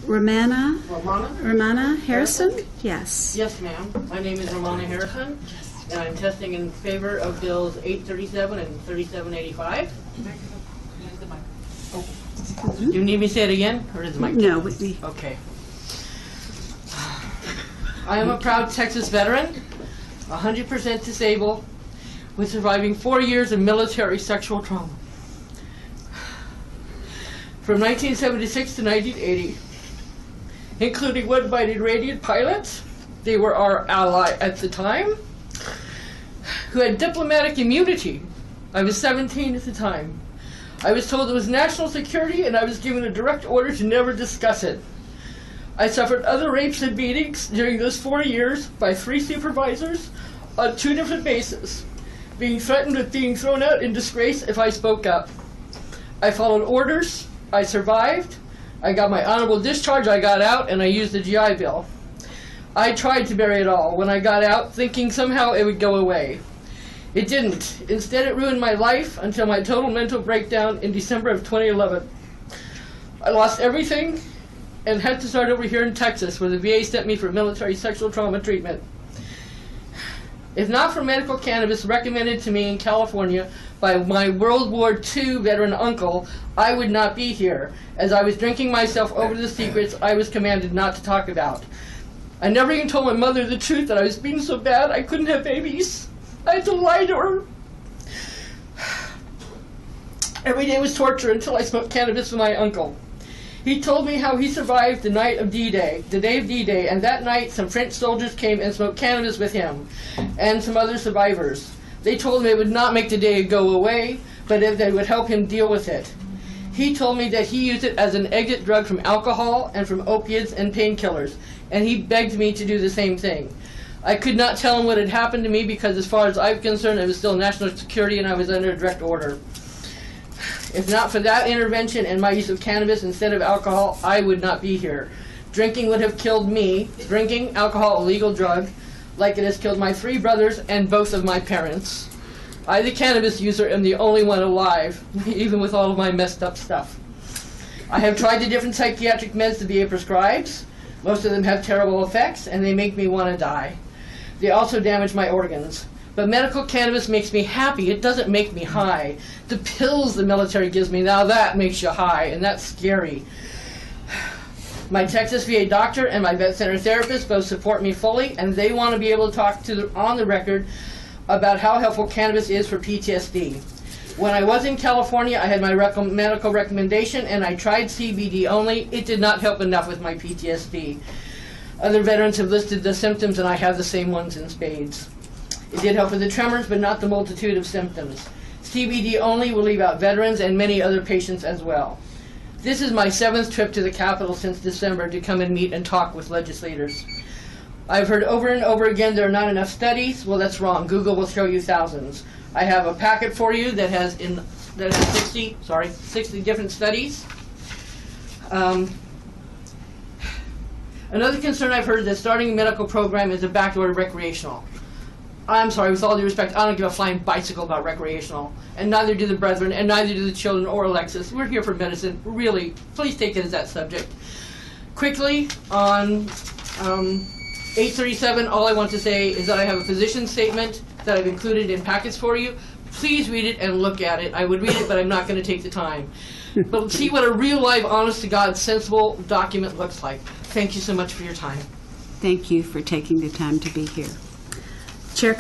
Romana Harrison? Yes. Yes, ma'am. My name is Romana Harrison, and I'm testing in favor of Bills 837 and 3785. Do you need me to say it again, or is the mic? No, with me. Okay. I am a proud Texas veteran, 100% disabled, with surviving 4 years of military sexual trauma. From 1976 to 1980, including one by Iranian pilots, they were our ally at the time, who had diplomatic immunity. I was 17 at the time. I was told it was national security, and I was given a direct order to never discuss it. I suffered other rapes and beatings during those 4 years by 3 supervisors on 2 different bases, being threatened with being thrown out in disgrace if I spoke up. I followed orders, I survived, I got my honorable discharge, I got out, and I used the GI Bill. I tried to bury it all when I got out, thinking somehow it would go away. It didn't. Instead, it ruined my life until my total mental breakdown in December of 2011. I lost everything and had to start over here in Texas, where the VA sent me for military sexual trauma treatment. If not for medical cannabis recommended to me in California by my World War II veteran uncle, I would not be here, as I was drinking myself over the secrets I was commanded not to talk about. I never even told my mother the truth that I was being so bad I couldn't have babies. I had to lie to her. Every day was torture until I smoked cannabis with my uncle. He told me how he survived the night of D-Day, the day of D-Day, and that night some French soldiers came and smoked cannabis with him and some other survivors. They told him it would not make the day go away, but that they would help him deal with it. He told me that he used it as an exit drug from alcohol and from opiates and painkillers, and he begged me to do the same thing. I could not tell him what had happened to me because, as far as I'm concerned, it was still national security and I was under a direct order. If not for that intervention and my use of cannabis instead of alcohol, I would not be here. Drinking would have killed me. Drinking, alcohol, a legal drug, like it has killed my 3 brothers and both of my parents. I, the cannabis user, am the only one alive, even with all of my messed up stuff. I have tried the different psychiatric meds the VA prescribes. Most of them have terrible effects, and they make me want to die. They also damage my organs. But medical cannabis makes me happy. It doesn't make me high. The pills the military gives me, now that makes you high, and that's scary. My Texas VA doctor and my vet center therapist both support me fully, and they want to be able to talk on the record about how helpful cannabis is for PTSD. When I was in California, I had my medical recommendation, and I tried CBD only. It did not help enough with my PTSD. Other veterans have listed the symptoms, and I have the same ones in spades. It did help with the tremors, but not the multitude of symptoms. CBD only will leave out veterans and many other patients as well. This is my 7th trip to the Capitol since December to come and meet and talk with legislators. I've heard over and over again there are not enough studies. Well, that's wrong. Google will show you thousands. I have a packet for you that has 60 different studies. Another concern I've heard is that starting a medical program is a backdoor to recreational. I'm sorry, with all due respect, I don't give a flying bicycle about recreational, and neither do the brethren, and neither do the children or Alexis. We're here for medicine. Really, please take it as that subject. Quickly, on 837, all I want to say is that I have a physician statement that I've included in packets for you. Please read it and look at it. I would read it, but I'm not going to take the time. But see what a real, live, honest-to-God, sensible document looks like. Thank you so much for your time. Thank you for taking the time to be here. Chair